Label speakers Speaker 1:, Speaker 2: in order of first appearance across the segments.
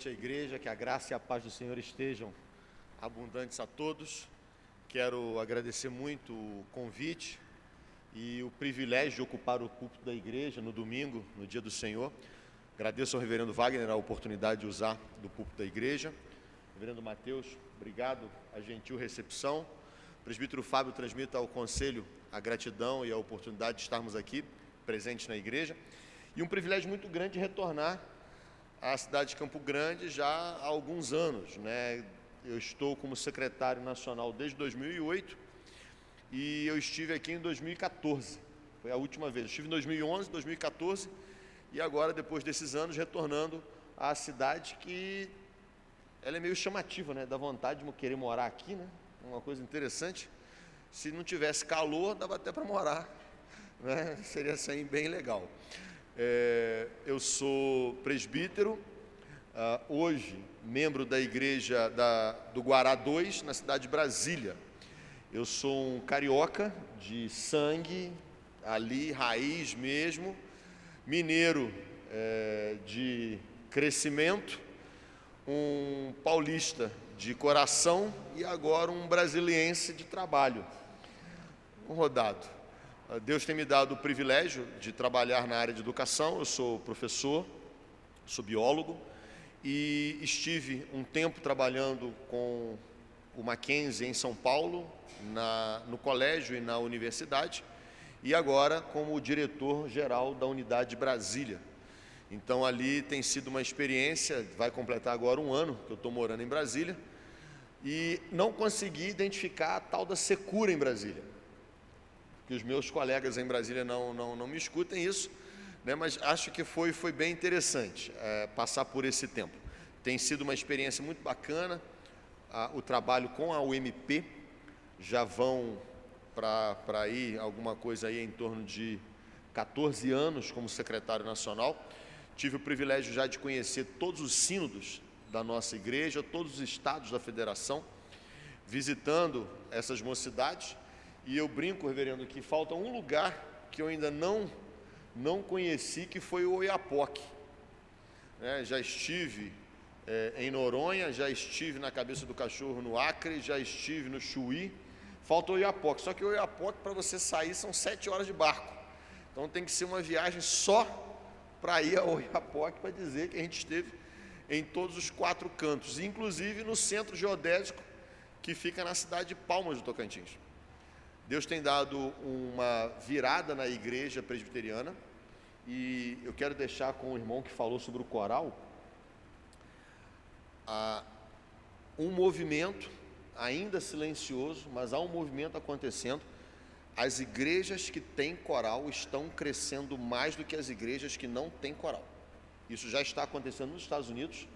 Speaker 1: noite à igreja, que a graça e a paz do Senhor estejam abundantes a todos. Quero agradecer muito o convite e o privilégio de ocupar o púlpito da igreja no domingo, no dia do Senhor. Agradeço ao reverendo Wagner a oportunidade de usar do púlpito da igreja. Reverendo Mateus, obrigado a gentil recepção. O presbítero Fábio transmita ao conselho a gratidão e a oportunidade de estarmos aqui, presentes na igreja. E um privilégio muito grande de retornar à cidade de Campo Grande já há alguns anos, né? Eu estou como secretário nacional desde 2008 e eu estive aqui em 2014, foi a última vez. Eu estive em 2011, 2014 e agora, depois desses anos, retornando à cidade que ela é meio chamativa, né? Dá vontade de querer morar aqui, né? Uma coisa interessante. Se não tivesse calor, dava até para morar, né? Seria assim bem legal. Eu sou presbítero, hoje membro da igreja do Guará 2, na cidade de Brasília. Eu sou um carioca de sangue, ali, raiz mesmo, mineiro de crescimento, um paulista de coração e agora um brasiliense de trabalho, um rodado. Deus tem me dado o privilégio de trabalhar na área de educação. Eu sou professor, sou biólogo e estive um tempo trabalhando com o Mackenzie em São Paulo, no colégio e na universidade, e agora como diretor-geral da unidade de Brasília. Então ali tem sido uma experiência, vai completar agora um ano que eu estou morando em Brasília, e não consegui identificar a tal da secura em Brasília. Que os meus colegas em Brasília não me escutem isso, né, mas acho que foi bem interessante passar por esse tempo. Tem sido uma experiência muito bacana, o trabalho com a UMP, já vão para aí alguma coisa aí em torno de 14 anos como secretário nacional. Tive o privilégio já de conhecer todos os sínodos da nossa igreja, todos os estados da federação, visitando essas mocidades. E eu brinco, reverendo, que falta um lugar que eu ainda não conheci, que foi o Oiapoque. Já estive em Noronha, já estive na Cabeça do Cachorro no Acre, já estive no Chuí. Falta o Oiapoque, só que o Oiapoque, para você sair, são 7 horas de barco. Então tem que ser uma viagem só para ir ao Oiapoque, para dizer que a gente esteve em todos os 4 cantos, inclusive no centro geodésico, que fica na cidade de Palmas do Tocantins. Deus tem dado uma virada na igreja presbiteriana e eu quero deixar com o irmão que falou sobre o coral um movimento, ainda silencioso, mas há um movimento acontecendo. As igrejas que têm coral estão crescendo mais do que as igrejas que não têm coral. Isso já está acontecendo nos Estados Unidos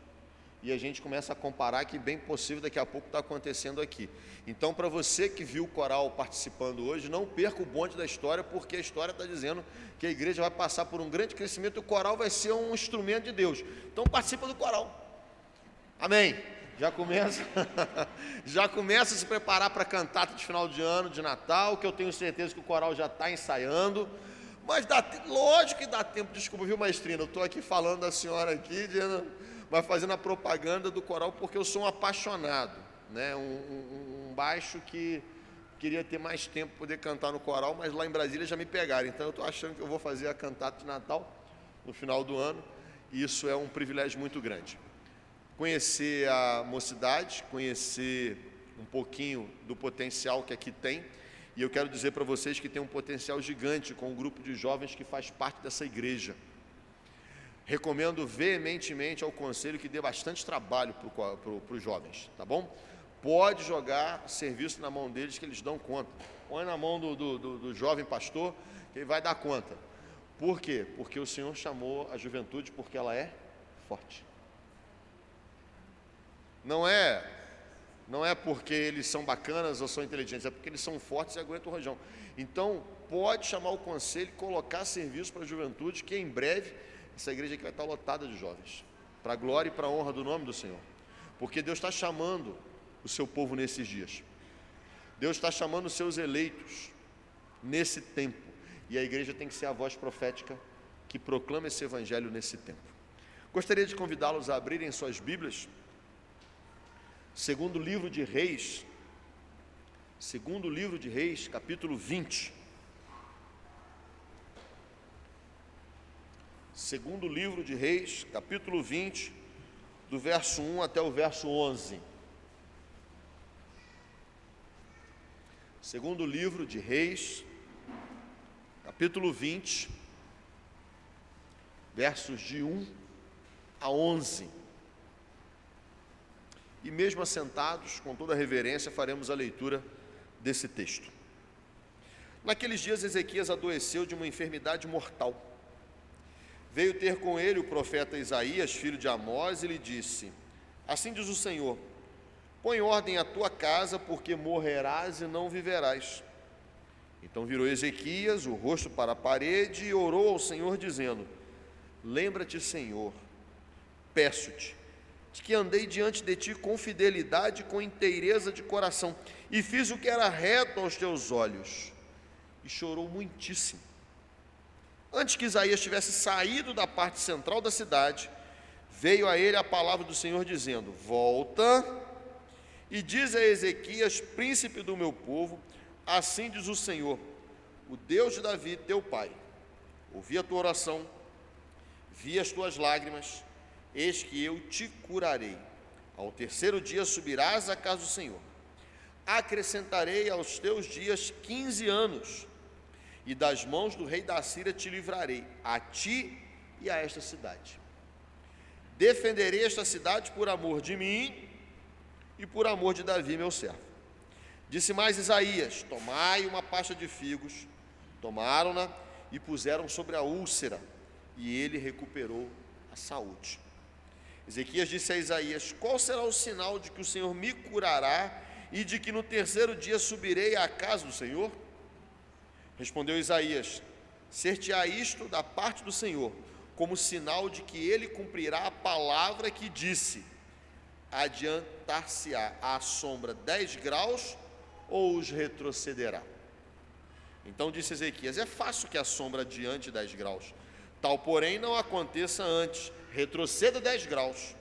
Speaker 1: e a gente começa a comparar que bem possível daqui a pouco está acontecendo aqui. Então, para você que viu o coral participando hoje, não perca o bonde da história, porque a história está dizendo que a igreja vai passar por um grande crescimento e o coral vai ser um instrumento de Deus. Então, participa do coral. Amém? Já começa a se preparar para a cantata de final de ano, de Natal, que eu tenho certeza que o coral já está ensaiando. Mas lógico que dá tempo. Desculpa, viu, maestrina? Eu estou aqui falando da senhora aqui, mas fazendo a propaganda do coral, porque eu sou um apaixonado, né? Um baixo que queria ter mais tempo para poder cantar no coral, mas lá em Brasília já me pegaram. Então eu estou achando que eu vou fazer a cantata de Natal no final do ano, e isso é um privilégio muito grande. Conhecer a mocidade, conhecer um pouquinho do potencial que aqui tem, e eu quero dizer para vocês que tem um potencial gigante com um grupo de jovens que faz parte dessa igreja. Recomendo veementemente ao conselho que dê bastante trabalho para os jovens, tá bom? Pode jogar serviço na mão deles que eles dão conta. Põe na mão do jovem pastor que ele vai dar conta. Por quê? Porque o Senhor chamou a juventude porque ela é forte. Não é porque eles são bacanas ou são inteligentes, é porque eles são fortes e aguentam o rojão. Então, pode chamar o conselho e colocar serviço para a juventude, que em breve essa igreja aqui vai estar lotada de jovens, para a glória e para a honra do nome do Senhor. Porque Deus está chamando o seu povo nesses dias. Deus está chamando os seus eleitos nesse tempo. E a igreja tem que ser a voz profética que proclama esse evangelho nesse tempo. Gostaria de convidá-los a abrirem suas Bíblias, segundo livro de Reis, capítulo 20. Segundo livro de Reis, capítulo 20, do verso 1 até o verso 11. Segundo livro de Reis, capítulo 20, versos de 1 a 11. E mesmo assentados, com toda a reverência, faremos a leitura desse texto. Naqueles dias, Ezequias adoeceu de uma enfermidade mortal. Veio ter com ele o profeta Isaías, filho de Amós, e lhe disse: assim diz o Senhor, põe ordem à tua casa, porque morrerás e não viverás. Então virou Ezequias o rosto para a parede e orou ao Senhor, dizendo: lembra-te, Senhor, peço-te, de que andei diante de ti com fidelidade e com inteireza de coração, e fiz o que era reto aos teus olhos. E chorou muitíssimo. Antes que Isaías tivesse saído da parte central da cidade, veio a ele a palavra do Senhor, dizendo: volta e diz a Ezequias, príncipe do meu povo, assim diz o Senhor, o Deus de Davi, teu pai: ouvi a tua oração, vi as tuas lágrimas, eis que eu te curarei. Ao terceiro dia subirás à casa do Senhor. Acrescentarei aos teus dias 15 anos, e das mãos do rei da Síria te livrarei, a ti e a esta cidade. Defenderei esta cidade por amor de mim e por amor de Davi, meu servo. Disse mais Isaías: tomai uma pasta de figos. Tomaram-na e puseram sobre a úlcera, e ele recuperou a saúde. Ezequias disse a Isaías: qual será o sinal de que o Senhor me curará e de que no terceiro dia subirei à casa do Senhor? Respondeu Isaías: ser-te-á isto da parte do Senhor, como sinal de que ele cumprirá a palavra que disse: adiantar-se-á à sombra 10 graus ou os retrocederá? Então disse Ezequias: é fácil que a sombra adiante 10 graus, tal porém não aconteça antes, retroceda 10 graus.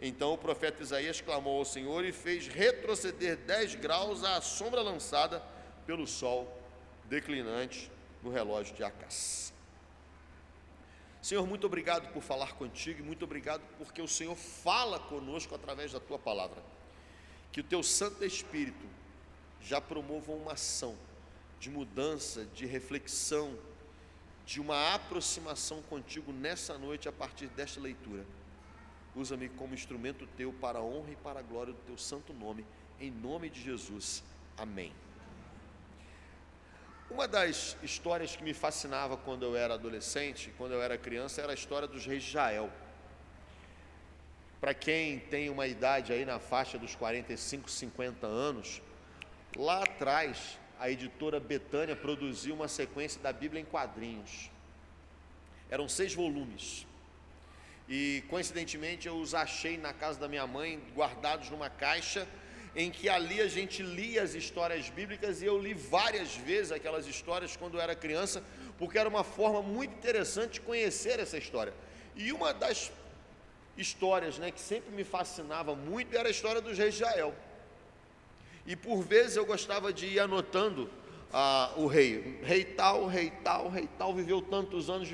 Speaker 1: Então o profeta Isaías clamou ao Senhor e fez retroceder 10 graus a sombra lançada pelo sol declinante no relógio de Acás. Senhor, muito obrigado por falar contigo e muito obrigado porque o Senhor fala conosco através da tua palavra. Que o teu Santo Espírito já promova uma ação de mudança, de reflexão, de uma aproximação contigo nessa noite a partir desta leitura. Usa-me como instrumento teu para a honra e para a glória do teu santo nome, em nome de Jesus. Amém. Uma das histórias que me fascinava quando eu era adolescente, quando eu era criança, era a história dos reis de Israel. Para quem tem uma idade aí na faixa dos 45, 50 anos, lá atrás a editora Betânia produziu uma sequência da Bíblia em quadrinhos. Eram 6 volumes. E coincidentemente eu os achei na casa da minha mãe, guardados numa caixa, em que ali a gente lia as histórias bíblicas, e eu li várias vezes aquelas histórias quando eu era criança, porque era uma forma muito interessante de conhecer essa história. E uma das histórias, que sempre me fascinava muito era a história dos reis de Israel. E por vezes eu gostava de ir anotando o rei tal, viveu tantos anos,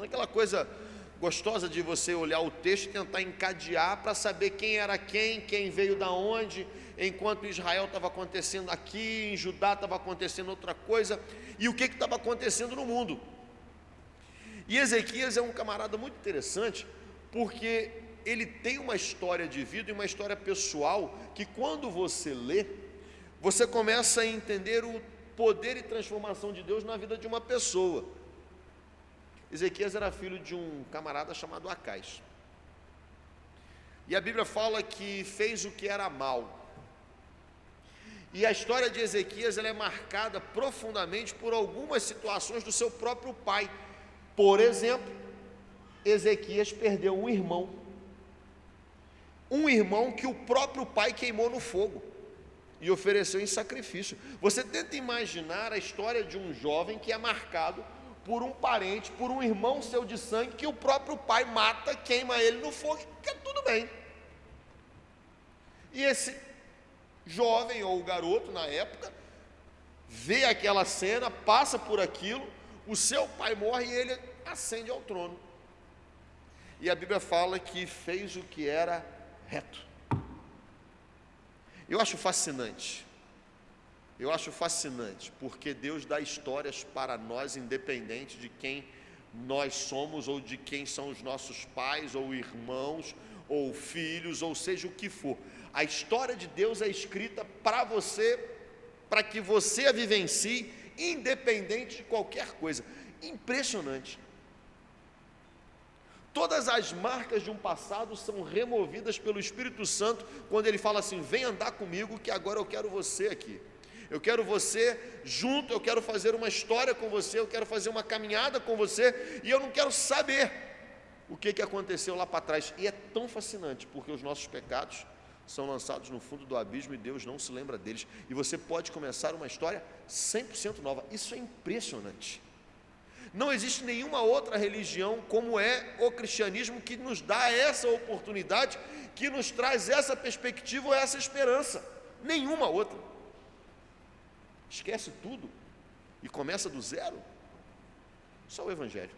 Speaker 1: aquela coisa gostosa de você olhar o texto e tentar encadear para saber quem era quem veio da onde, enquanto em Israel estava acontecendo aqui, em Judá estava acontecendo outra coisa, e o que estava acontecendo no mundo. E Ezequias é um camarada muito interessante, porque ele tem uma história de vida e uma história pessoal, que quando você lê, você começa a entender o poder e transformação de Deus na vida de uma pessoa. Ezequias era filho de um camarada chamado Acás. E a Bíblia fala que fez o que era mal. E a história de Ezequias ela é marcada profundamente por algumas situações do seu próprio pai. Por exemplo, Ezequias perdeu um irmão que o próprio pai queimou no fogo e ofereceu em sacrifício. Você tenta imaginar a história de um jovem que é marcado por um parente, por um irmão seu de sangue, que o próprio pai mata, queima ele no fogo, que tudo bem. E esse jovem ou garoto na época vê aquela cena, passa por aquilo, o seu pai morre e ele ascende ao trono. E a Bíblia fala que fez o que era reto. Eu acho fascinante, porque Deus dá histórias para nós, independente de quem nós somos, ou de quem são os nossos pais, ou irmãos, ou filhos, ou seja o que for. A história de Deus é escrita para você, para que você a vivencie, independente de qualquer coisa. Impressionante. Todas as marcas de um passado são removidas pelo Espírito Santo, quando ele fala assim: vem andar comigo, que agora eu quero você aqui. Eu quero você junto, eu quero fazer uma história com você, eu quero fazer uma caminhada com você, e eu não quero saber o que aconteceu lá para trás. E é tão fascinante, porque os nossos pecados são lançados no fundo do abismo e Deus não se lembra deles. E você pode começar uma história 100% nova. Isso é impressionante. Não existe nenhuma outra religião como é o cristianismo que nos dá essa oportunidade, que nos traz essa perspectiva ou essa esperança. Nenhuma outra. Esquece tudo e começa do zero. Só o Evangelho.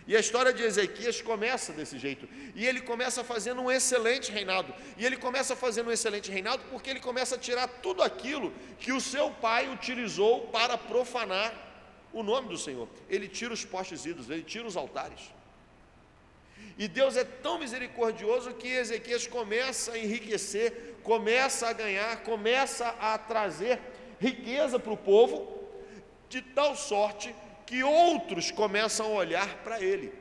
Speaker 1: E a história de Ezequias começa desse jeito. E ele começa fazendo um excelente reinado. E ele começa fazendo um excelente reinado porque ele começa a tirar tudo aquilo que o seu pai utilizou para profanar o nome do Senhor. Ele tira os postes ídolos, ele tira os altares. E Deus é tão misericordioso que Ezequias começa a enriquecer, começa a ganhar, começa a trazer riqueza para o povo, de tal sorte que outros começam a olhar para ele.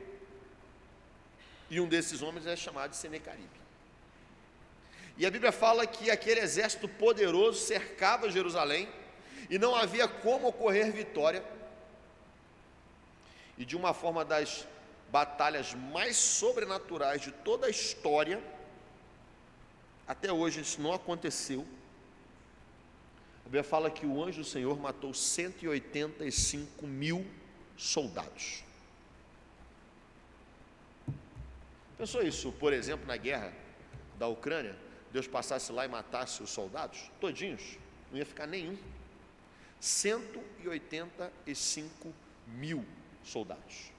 Speaker 1: E um desses homens é chamado de Senequeribe. E a Bíblia fala que aquele exército poderoso cercava Jerusalém e não havia como ocorrer vitória. E de uma forma das batalhas mais sobrenaturais de toda a história, até hoje isso não aconteceu. A Bíblia fala que o anjo do Senhor matou 185 mil soldados. Pensou isso, por exemplo, na guerra da Ucrânia? Deus passasse lá e matasse os soldados todinhos, não ia ficar nenhum. 185 mil soldados.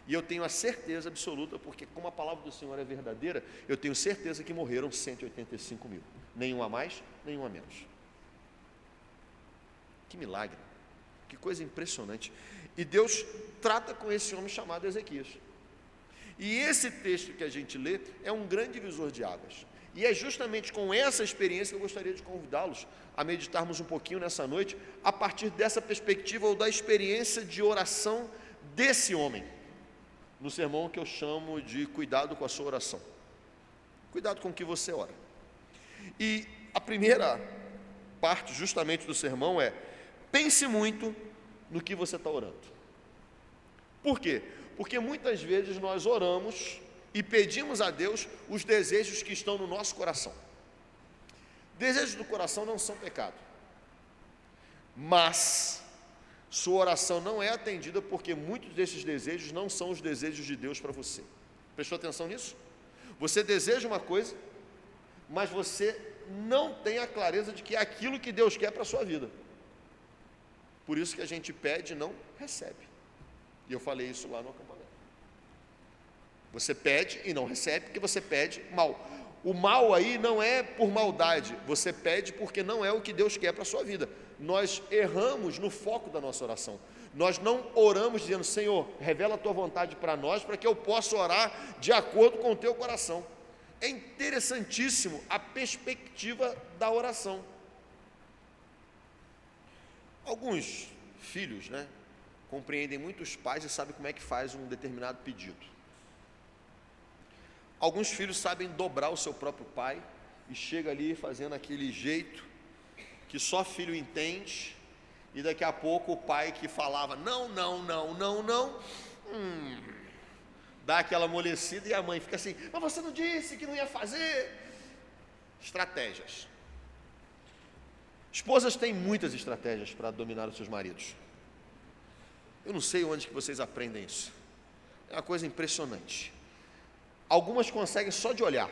Speaker 1: E eu tenho a certeza absoluta, porque como a palavra do Senhor é verdadeira, eu tenho certeza que morreram 185 mil. Nenhum a mais, nenhum a menos. Que milagre, que coisa impressionante. E Deus trata com esse homem chamado Ezequias. E esse texto que a gente lê é um grande divisor de águas. E é justamente com essa experiência que eu gostaria de convidá-los a meditarmos um pouquinho nessa noite, a partir dessa perspectiva ou da experiência de oração desse homem, no sermão que eu chamo de cuidado com a sua oração. Cuidado com o que você ora. E a primeira parte justamente do sermão é: pense muito no que você está orando. Por quê? Porque muitas vezes nós oramos e pedimos a Deus os desejos que estão no nosso coração. Desejos do coração não são pecado, mas sua oração não é atendida porque muitos desses desejos não são os desejos de Deus para você. Prestou atenção nisso? Você deseja uma coisa, mas você não tem a clareza de que é aquilo que Deus quer para a sua vida. Por isso que a gente pede e não recebe. E eu falei isso lá no acampamento. Você pede e não recebe porque você pede mal. O mal aí não é por maldade, você pede porque não é o que Deus quer para a sua vida. Nós erramos no foco da nossa oração. Nós não oramos dizendo: Senhor, revela a tua vontade para nós, para que eu possa orar de acordo com o teu coração. É interessantíssimo a perspectiva da oração. Alguns filhos, compreendem muito os pais e sabem como é que faz um determinado pedido. Alguns filhos sabem dobrar o seu próprio pai e chega ali fazendo aquele jeito que só filho entende, e daqui a pouco o pai que falava não, dá aquela amolecida e a mãe fica assim: mas você não disse que não ia fazer? Estratégias. Esposas têm muitas estratégias para dominar os seus maridos. Eu não sei onde que vocês aprendem isso. É uma coisa impressionante. Algumas conseguem só de olhar.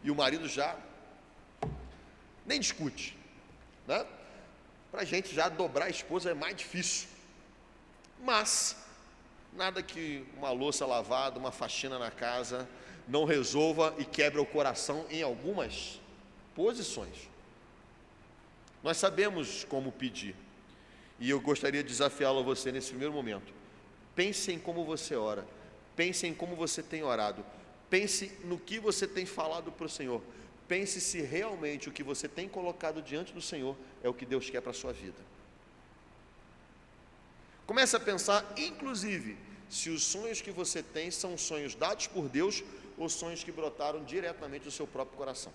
Speaker 1: E o marido já nem discute, né? Para a gente já dobrar a esposa é mais difícil. Mas nada que uma louça lavada, uma faxina na casa não resolva e quebre o coração em algumas posições. Nós sabemos como pedir. E eu gostaria de desafiá-lo a você nesse primeiro momento. Pense em como você ora. Pense em como você tem orado. Pense no que você tem falado para o Senhor. Pense se realmente o que você tem colocado diante do Senhor é o que Deus quer para a sua vida. Comece a pensar, inclusive, se os sonhos que você tem são sonhos dados por Deus ou sonhos que brotaram diretamente do seu próprio coração.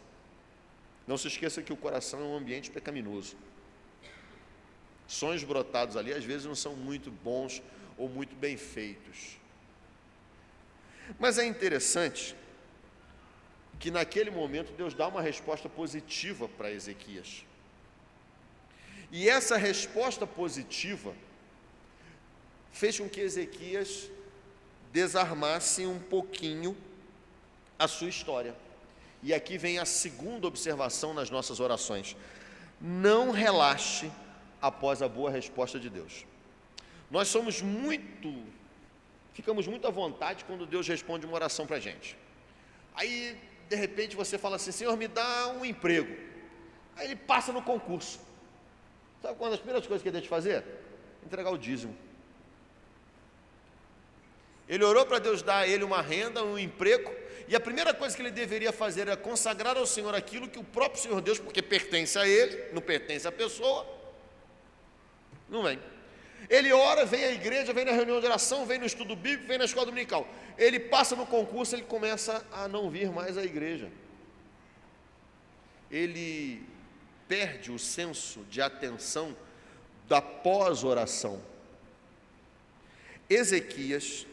Speaker 1: Não se esqueça que o coração é um ambiente pecaminoso. Sonhos brotados ali, às vezes, não são muito bons ou muito bem feitos. Mas é interessante que naquele momento Deus dá uma resposta positiva para Ezequias. E essa resposta positiva fez com que Ezequias desarmasse um pouquinho a sua história. E aqui vem a segunda observação nas nossas orações. Não relaxe após a boa resposta de Deus. Nós ficamos muito à vontade quando Deus responde uma oração para a gente. Aí, de repente, você fala assim: Senhor, me dá um emprego. Aí ele passa no concurso. Sabe uma das primeiras coisas que ele deixa de fazer? Entregar o dízimo. Ele orou para Deus dar a ele uma renda, um emprego, e a primeira coisa que ele deveria fazer era consagrar ao Senhor aquilo que o próprio Senhor Deus, porque pertence a ele, não pertence à pessoa, não vem. Ele ora, vem à igreja, vem na reunião de oração, vem no estudo bíblico, vem na escola dominical. Ele passa no concurso, ele começa a não vir mais à igreja. Ele perde o senso de atenção da pós-oração. Ezequias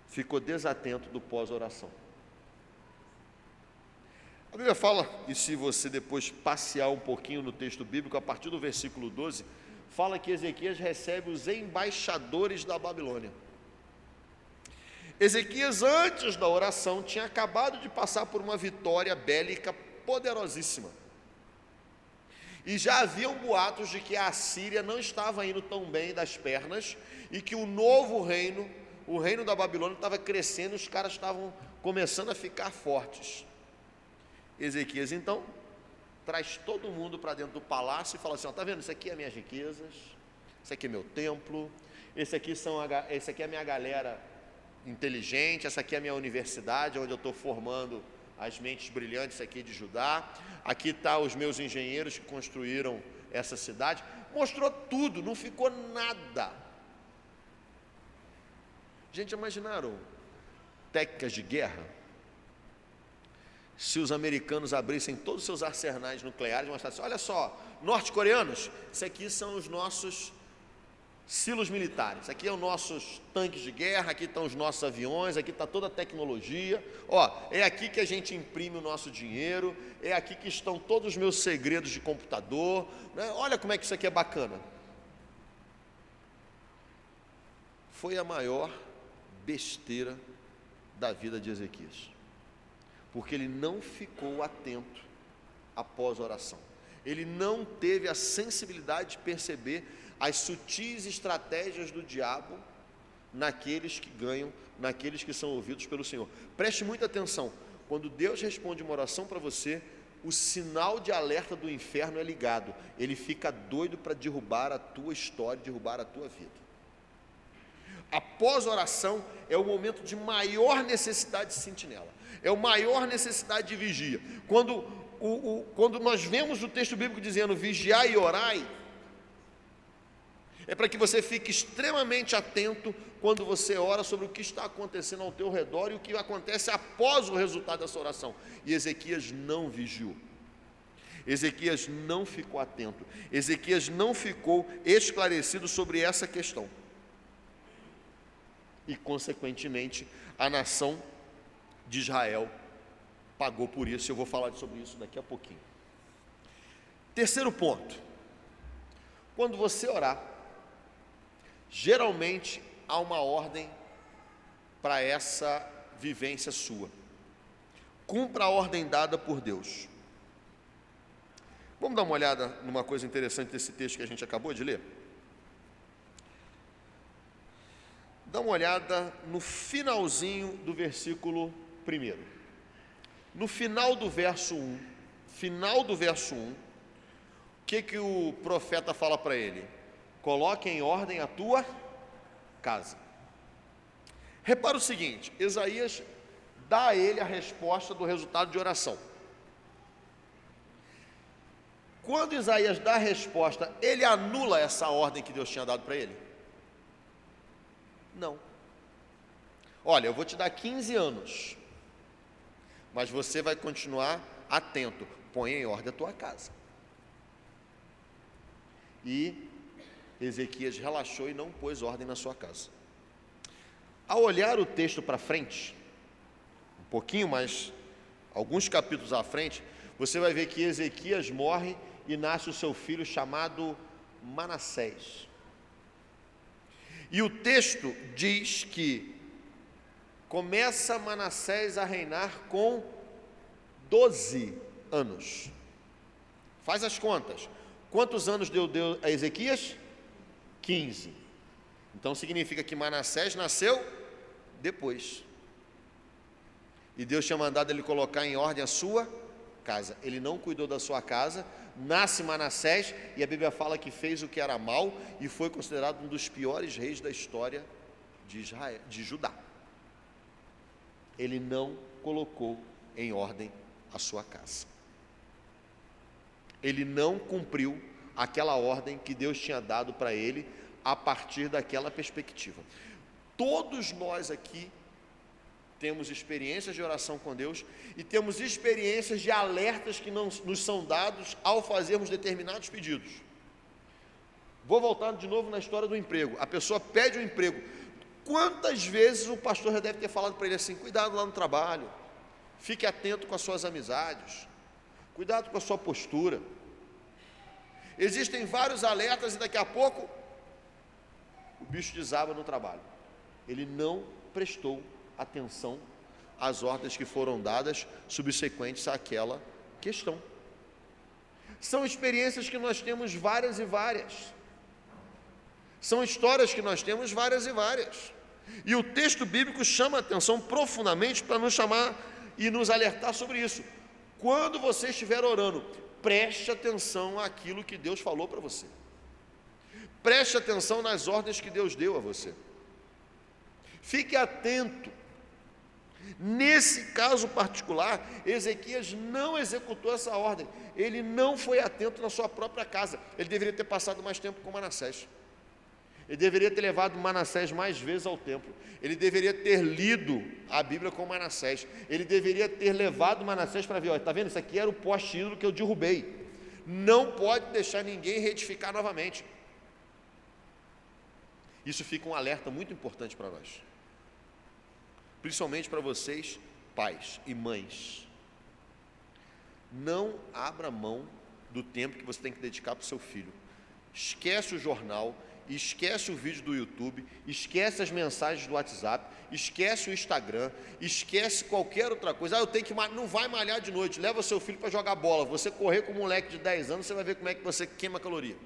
Speaker 1: ficou desatento do pós-oração. A Bíblia fala, e se você depois passear um pouquinho no texto bíblico, a partir do versículo 12, fala que Ezequias recebe os embaixadores da Babilônia. Ezequias, antes da oração, tinha acabado de passar por uma vitória bélica poderosíssima. E já haviam boatos de que a Assíria não estava indo tão bem das pernas e que o novo reino, o reino da Babilônia, estava crescendo e os caras estavam começando a ficar fortes. Ezequias, então, traz todo mundo para dentro do palácio e fala assim: está vendo, isso aqui é minhas riquezas, isso aqui é meu templo, esse aqui é a minha galera inteligente, essa aqui é a minha universidade, onde eu estou formando as mentes brilhantes aqui de Judá, aqui estão os meus engenheiros que construíram essa cidade. Mostrou tudo, não ficou nada. Gente, imaginaram técnicas de guerra? Se os americanos abrissem todos os seus arsenais nucleares e mostrassem: olha só, norte-coreanos, isso aqui são os nossos silos militares, aqui são os nossos tanques de guerra, aqui estão os nossos aviões, aqui está toda a tecnologia, é aqui que a gente imprime o nosso dinheiro, é aqui que estão todos os meus segredos de computador, né? Olha como é que isso aqui é bacana. Foi a maior besteira da vida de Ezequias, porque ele não ficou atento após a oração. Ele não teve a sensibilidade de perceber as sutis estratégias do diabo naqueles que ganham, naqueles que são ouvidos pelo Senhor. Preste muita atenção: quando Deus responde uma oração para você, o sinal de alerta do inferno é ligado. Ele fica doido para derrubar a tua história, derrubar a tua vida. A pós-oração é o momento de maior necessidade de sentinela, é a maior necessidade de vigia. Quando nós vemos o texto bíblico dizendo vigiai e orai, é para que você fique extremamente atento quando você ora sobre o que está acontecendo ao teu redor e o que acontece após o resultado dessa oração. E Ezequias não vigiou. Ezequias não ficou atento. Ezequias não ficou esclarecido sobre essa questão. E, consequentemente, a nação de Israel pagou por isso. Eu vou falar sobre isso daqui a pouquinho. Terceiro ponto: Quando você orar, geralmente há uma ordem para essa vivência sua. Cumpra a ordem dada por Deus. Vamos dar uma olhada numa coisa interessante desse texto que a gente acabou de ler? Dá uma olhada no finalzinho do versículo 1. No final do verso 1, o que o profeta fala para ele? Coloque em ordem a tua casa. Repara o seguinte, Isaías dá a ele a resposta do resultado de oração. Quando Isaías dá a resposta, ele anula essa ordem que Deus tinha dado para ele? Não. Olha, eu vou te dar 15 anos, mas você vai continuar atento. Põe em ordem a tua casa. E Ezequias relaxou e não pôs ordem na sua casa. Ao olhar o texto para frente, um pouquinho mais, alguns capítulos à frente, você vai ver que Ezequias morre e nasce o seu filho chamado Manassés. E o texto diz que começa Manassés a reinar com 12 anos. Faz as contas. Quantos anos deu a Ezequias? 15. Então significa que Manassés nasceu depois. E Deus tinha mandado ele colocar em ordem a sua casa. Ele não cuidou da sua casa. Nasce Manassés e a Bíblia fala que fez o que era mal e foi considerado um dos piores reis da história de Judá. Ele não colocou em ordem a sua casa. Ele não cumpriu aquela ordem que Deus tinha dado para ele a partir daquela perspectiva. Todos nós aqui temos experiências de oração com Deus e temos experiências de alertas que não nos são dados ao fazermos determinados pedidos. Vou voltar de novo na história do emprego. A pessoa pede um emprego. Quantas vezes o pastor já deve ter falado para ele assim: cuidado lá no trabalho, fique atento com as suas amizades, cuidado com a sua postura. Existem vários alertas e daqui a pouco o bicho desaba no trabalho. Ele não prestou atenção às ordens que foram dadas subsequentes àquela questão. São experiências que nós temos várias e várias. São histórias que nós temos várias e várias. E o texto bíblico chama a atenção profundamente para nos chamar e nos alertar sobre isso. Quando você estiver orando, preste atenção àquilo que Deus falou para você. Preste atenção nas ordens que Deus deu a você. Fique atento. Nesse caso particular, Ezequias não executou essa ordem. Ele não foi atento na sua própria casa. Ele deveria ter passado mais tempo com Manassés. Ele deveria ter levado Manassés mais vezes ao templo. Ele deveria ter lido a Bíblia com Manassés. Ele deveria ter levado Manassés para ver, olha, está vendo? Isso aqui era o poste ídolo que eu derrubei. Não pode deixar ninguém reedificar novamente. Isso fica um alerta muito importante para nós. Principalmente para vocês, pais e mães. Não abra mão do tempo que você tem que dedicar para o seu filho. Esquece o jornal, esquece o vídeo do YouTube, esquece as mensagens do WhatsApp, esquece o Instagram, esquece qualquer outra coisa. Eu tenho que não vai malhar de noite, leva seu filho para jogar bola. Você correr com um moleque de 10 anos, você vai ver como é que você queima caloria.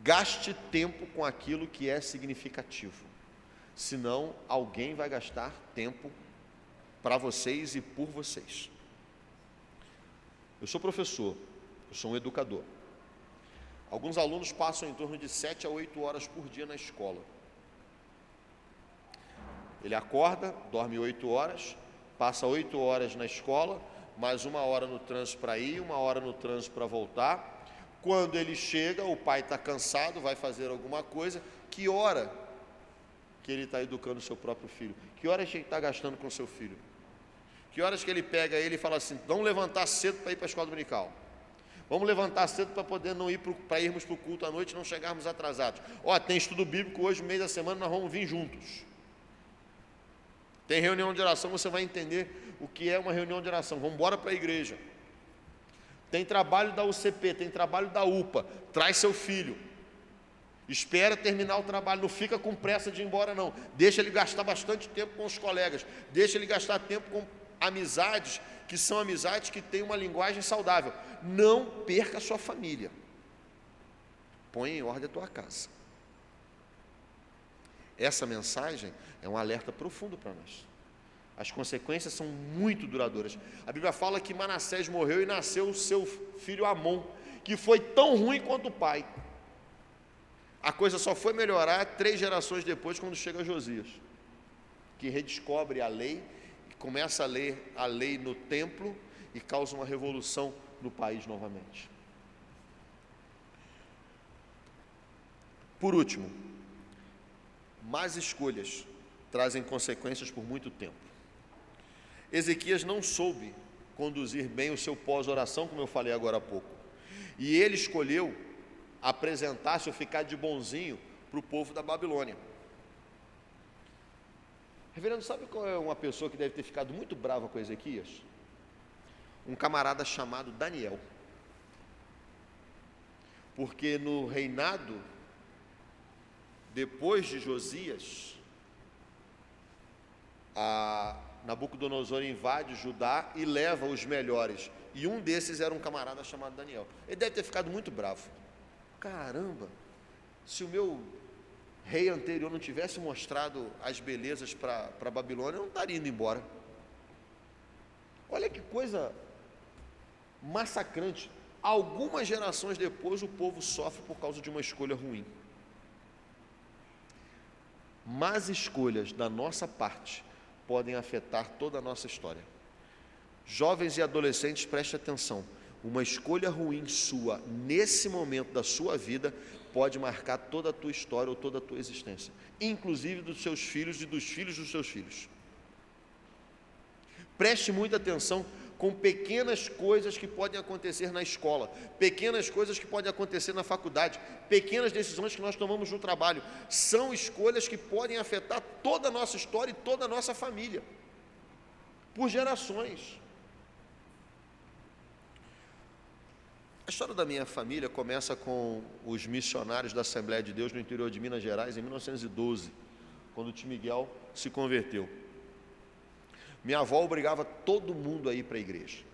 Speaker 1: Gaste tempo com aquilo que é significativo. Senão, alguém vai gastar tempo para vocês e por vocês. Eu sou professor, eu sou um educador. Alguns alunos passam em torno de 7 a 8 horas por dia na escola. Ele acorda, dorme 8 horas, passa 8 horas na escola, mais 1 hora no trânsito para ir, 1 hora no trânsito para voltar. Quando ele chega, o pai está cansado, vai fazer alguma coisa. Que hora que ele está educando o seu próprio filho? Que horas que ele está gastando com o seu filho? Que horas que ele pega ele e fala assim: vamos levantar cedo para ir para a escola dominical. Vamos levantar cedo para poder não ir para irmos para o culto à noite e não chegarmos atrasados. Ó, tem estudo bíblico hoje, no meio da semana, nós vamos vir juntos. Tem reunião de oração, você vai entender o que é uma reunião de oração. Vamos embora para a igreja. Tem trabalho da UCP, tem trabalho da UPA, traz seu filho. Espera terminar o trabalho, não fica com pressa de ir embora não. Deixa ele gastar bastante tempo com os colegas, deixa ele gastar tempo com amizades, que são amizades que têm uma linguagem saudável. Não perca a sua família. Põe em ordem a tua casa. Essa mensagem é um alerta profundo para nós. As consequências são muito duradouras. A Bíblia fala que Manassés morreu e nasceu o seu filho Amon, que foi tão ruim quanto o pai. A coisa só foi melhorar 3 gerações depois, quando chega Josias, que redescobre a lei, começa a ler a lei no templo e causa uma revolução no país novamente. Por último, más escolhas trazem consequências por muito tempo. Ezequias não soube conduzir bem o seu pós-oração, como eu falei agora há pouco, e ele escolheu apresentar-se ou ficar de bonzinho para o povo da Babilônia. Reverendo, sabe qual é uma pessoa que deve ter ficado muito brava com Ezequias? Um camarada chamado Daniel. Porque no reinado, depois de Josias, Nabucodonosor invade Judá e leva os melhores. E um desses era um camarada chamado Daniel. Ele deve ter ficado muito bravo. Caramba, se o meu rei anterior não tivesse mostrado as belezas para a Babilônia, eu não estaria indo embora. Olha que coisa massacrante. Algumas gerações depois, o povo sofre por causa de uma escolha ruim. Más escolhas da nossa parte podem afetar toda a nossa história. Jovens e adolescentes, preste atenção. Uma escolha ruim sua, nesse momento da sua vida, pode marcar toda a tua história ou toda a tua existência, inclusive dos seus filhos e dos filhos dos seus filhos. Preste muita atenção com pequenas coisas que podem acontecer na escola, pequenas coisas que podem acontecer na faculdade, pequenas decisões que nós tomamos no trabalho. São escolhas que podem afetar toda a nossa história e toda a nossa família, por gerações. A história da minha família começa com os missionários da Assembleia de Deus no interior de Minas Gerais, em 1912, quando o tio Miguel se converteu. Minha avó obrigava todo mundo a ir para a igreja.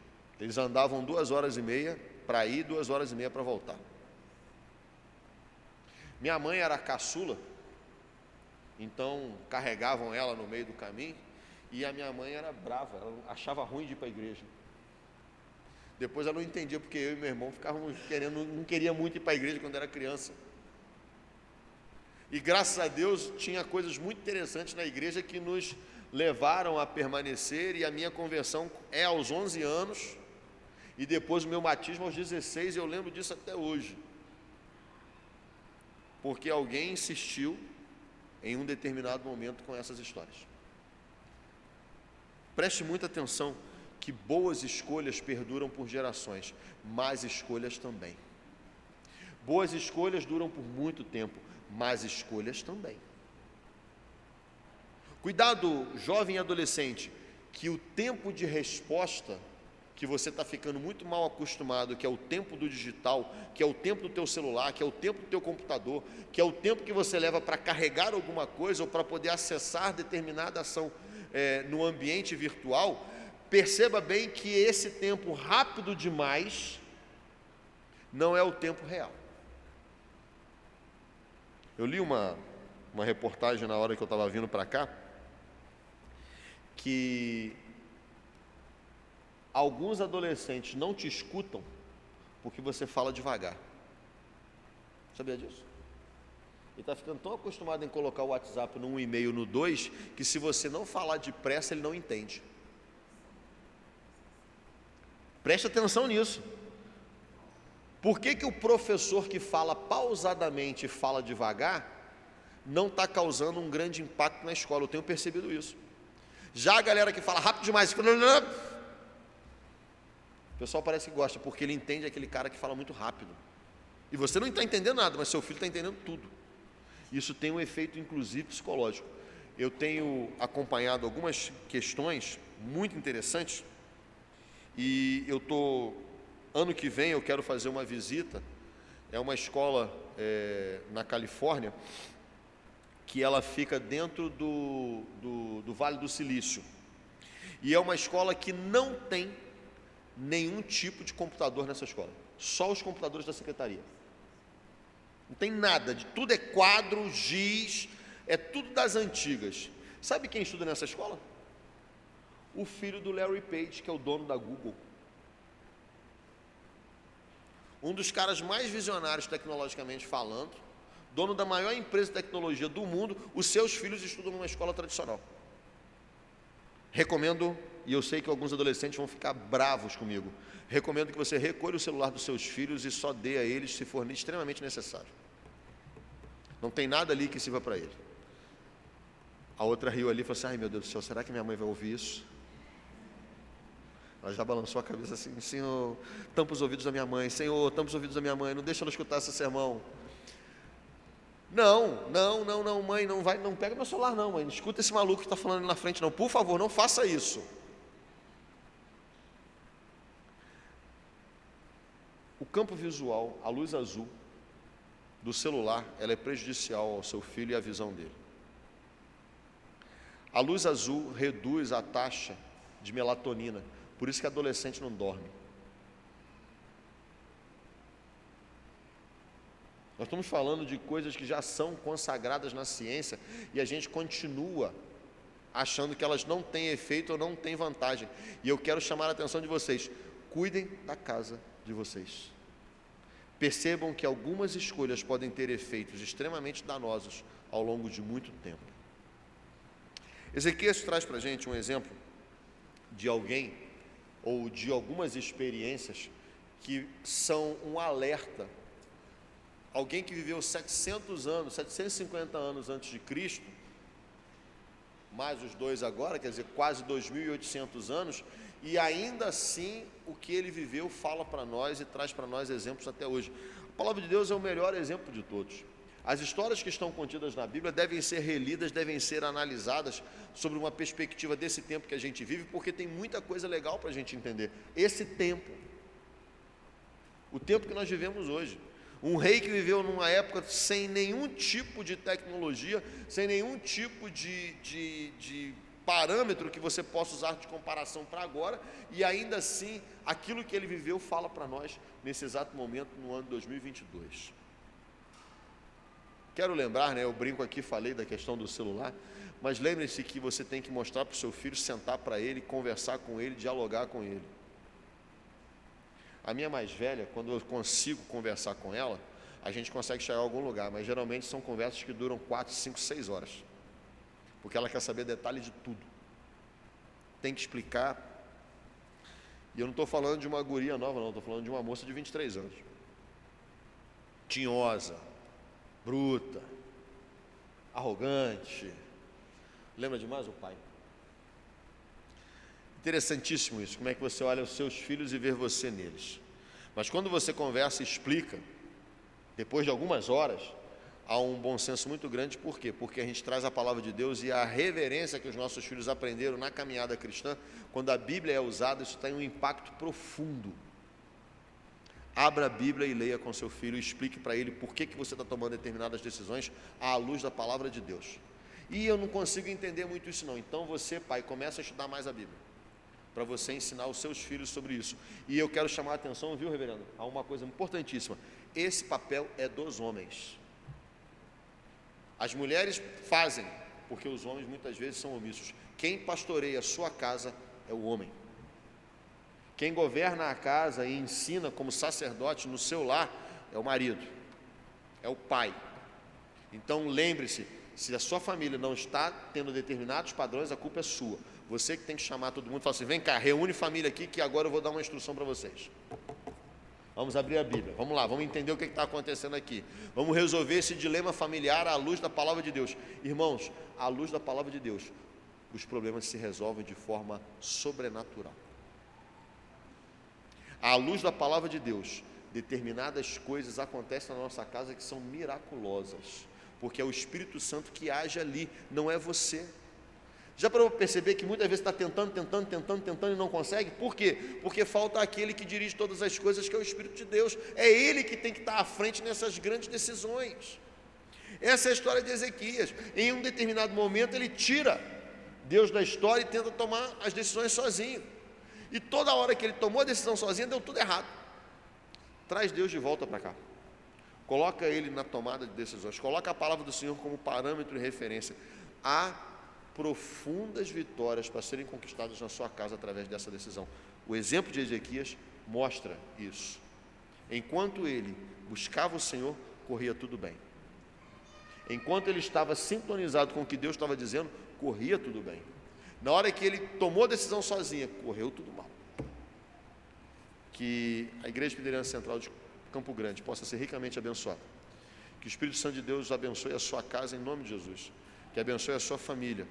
Speaker 1: Eles andavam 2h30 para ir, 2h30 para voltar. Minha mãe era caçula, então carregavam ela no meio do caminho, e a minha mãe era brava, ela achava ruim de ir para a igreja. Depois ela não entendia porque eu e meu irmão ficávamos não queria muito ir para a igreja quando era criança. E graças a Deus tinha coisas muito interessantes na igreja que nos levaram a permanecer, e a minha conversão é aos 11 anos, e depois o meu batismo aos 16, e eu lembro disso até hoje. Porque alguém insistiu em um determinado momento com essas histórias. Preste muita atenção que boas escolhas perduram por gerações, más escolhas também. Boas escolhas duram por muito tempo, más escolhas também. Cuidado, jovem e adolescente, que o tempo de resposta, que você está ficando muito mal acostumado, que é o tempo do digital, que é o tempo do teu celular, que é o tempo do teu computador, que é o tempo que você leva para carregar alguma coisa ou para poder acessar determinada ação no ambiente virtual, perceba bem que esse tempo rápido demais não é o tempo real. Eu li uma reportagem na hora que eu estava vindo para cá, que alguns adolescentes não te escutam porque você fala devagar. Sabia disso? Ele está ficando tão acostumado em colocar o WhatsApp no 1 e-mail no 2, que se você não falar depressa, ele não entende. Preste atenção nisso. Por que o professor que fala pausadamente e fala devagar não está causando um grande impacto na escola? Eu tenho percebido isso. Já a galera que fala rápido demais, o pessoal parece que gosta, porque ele entende aquele cara que fala muito rápido. E você não está entendendo nada, mas seu filho está entendendo tudo. Isso tem um efeito, inclusive, psicológico. Eu tenho acompanhado algumas questões muito interessantes, e eu estou ano que vem eu quero fazer uma visita. É uma escola na Califórnia, que ela fica dentro do Vale do Silício. E é uma escola que não tem nenhum tipo de computador nessa escola. Só os computadores da secretaria. Não tem nada, tudo é quadro, giz, é tudo das antigas. Sabe quem estuda nessa escola? O filho do Larry Page, que é o dono da Google. Um dos caras mais visionários tecnologicamente falando, dono da maior empresa de tecnologia do mundo, os seus filhos estudam numa escola tradicional. Recomendo, e eu sei que alguns adolescentes vão ficar bravos comigo, recomendo que você recolha o celular dos seus filhos e só dê a eles se for extremamente necessário. Não tem nada ali que sirva para ele. A outra riu ali e falou assim: ai meu Deus do céu, será que minha mãe vai ouvir isso? Ela já balançou a cabeça assim: Senhor, tampa os ouvidos da minha mãe, Senhor, tampa os ouvidos da minha mãe, não deixa ela escutar esse sermão. Não, mãe, não pega meu celular não, mãe, escuta esse maluco que está falando ali na frente não, por favor, não faça isso. O campo visual, a luz azul do celular, ela é prejudicial ao seu filho e à visão dele. A luz azul reduz a taxa de melatonina, por isso que adolescente não dorme. Nós estamos falando de coisas que já são consagradas na ciência e a gente continua achando que elas não têm efeito ou não têm vantagem. E eu quero chamar a atenção de vocês: cuidem da casa de vocês. Percebam que algumas escolhas podem ter efeitos extremamente danosos ao longo de muito tempo. Ezequias traz para a gente um exemplo de alguém ou de algumas experiências que são um alerta. Alguém que viveu 700 anos, 750 anos antes de Cristo, mais os dois agora, quer dizer, quase 2.800 anos, e ainda assim o que ele viveu fala para nós e traz para nós exemplos até hoje. A palavra de Deus é o melhor exemplo de todos. As histórias que estão contidas na Bíblia devem ser relidas, devem ser analisadas sobre uma perspectiva desse tempo que a gente vive, porque tem muita coisa legal para a gente entender. Esse tempo, o tempo que nós vivemos hoje. Um rei que viveu numa época sem nenhum tipo de tecnologia, sem nenhum tipo de parâmetro que você possa usar de comparação para agora, e ainda assim, aquilo que ele viveu fala para nós nesse exato momento, no ano de 2022. Quero lembrar, eu brinco aqui, falei da questão do celular, mas lembre-se que você tem que mostrar para o seu filho, sentar para ele, conversar com ele, dialogar com ele. A minha mais velha, quando eu consigo conversar com ela, a gente consegue chegar a algum lugar, mas geralmente são conversas que duram 4, 5, 6 horas, porque ela quer saber detalhes de tudo, tem que explicar. E eu não estou falando de uma guria nova não, estou falando de uma moça de 23 anos, tinhosa, bruta, arrogante, lembra demais o pai. Interessantíssimo isso, como é que você olha os seus filhos e vê você neles. Mas quando você conversa e explica, depois de algumas horas, há um bom senso muito grande. Por quê? Porque a gente traz a palavra de Deus e a reverência que os nossos filhos aprenderam na caminhada cristã, quando a Bíblia é usada, isso tem um impacto profundo. Abra a Bíblia e leia com seu filho e explique para ele por que você está tomando determinadas decisões à luz da palavra de Deus. E eu não consigo entender muito isso não, então você, pai, começa a estudar mais a Bíblia, para você ensinar os seus filhos sobre isso. E eu quero chamar a atenção, viu, reverendo, a uma coisa importantíssima: esse papel é dos homens. As mulheres fazem, porque os homens muitas vezes são omissos. Quem pastoreia a sua casa é o homem. Quem governa a casa e ensina como sacerdote no seu lar é o marido, é o pai. Então lembre-se, se a sua família não está tendo determinados padrões, a culpa é sua. Você que tem que chamar todo mundo e falar assim: vem cá, reúne família aqui que agora eu vou dar uma instrução para vocês. Vamos abrir a Bíblia, vamos lá, vamos entender o que está acontecendo aqui. Vamos resolver esse dilema familiar à luz da palavra de Deus. Irmãos, à luz da palavra de Deus, os problemas se resolvem de forma sobrenatural. À luz da palavra de Deus, determinadas coisas acontecem na nossa casa que são miraculosas, porque é o Espírito Santo que age ali, não é você. Já para perceber que muitas vezes está tentando e não consegue? Por quê? Porque falta aquele que dirige todas as coisas, que é o Espírito de Deus. É Ele que tem que estar à frente nessas grandes decisões. Essa é a história de Ezequias. Em um determinado momento ele tira Deus da história e tenta tomar as decisões sozinho. E toda hora que ele tomou a decisão sozinho, deu tudo errado. Traz Deus de volta para cá. Coloca Ele na tomada de decisões. Coloca a palavra do Senhor como parâmetro e referência. Há profundas vitórias para serem conquistadas na sua casa através dessa decisão. O exemplo de Ezequias mostra isso. Enquanto ele buscava o Senhor, corria tudo bem. Enquanto ele estava sintonizado com o que Deus estava dizendo, corria tudo bem. Na hora que ele tomou a decisão sozinha, correu tudo mal. Que a Igreja Presbiteriana Central de Campo Grande possa ser ricamente abençoada. Que o Espírito Santo de Deus abençoe a sua casa em nome de Jesus. Que abençoe a sua família.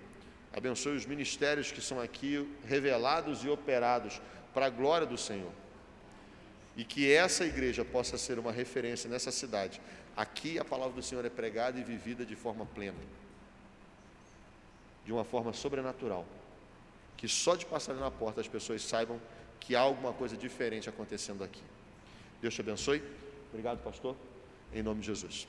Speaker 1: Abençoe os ministérios que são aqui revelados e operados para a glória do Senhor. E que essa igreja possa ser uma referência nessa cidade. Aqui a palavra do Senhor é pregada e vivida de forma plena. De uma forma sobrenatural. Que só de passar na porta as pessoas saibam que há alguma coisa diferente acontecendo aqui. Deus te abençoe. Obrigado, pastor. Em nome de Jesus.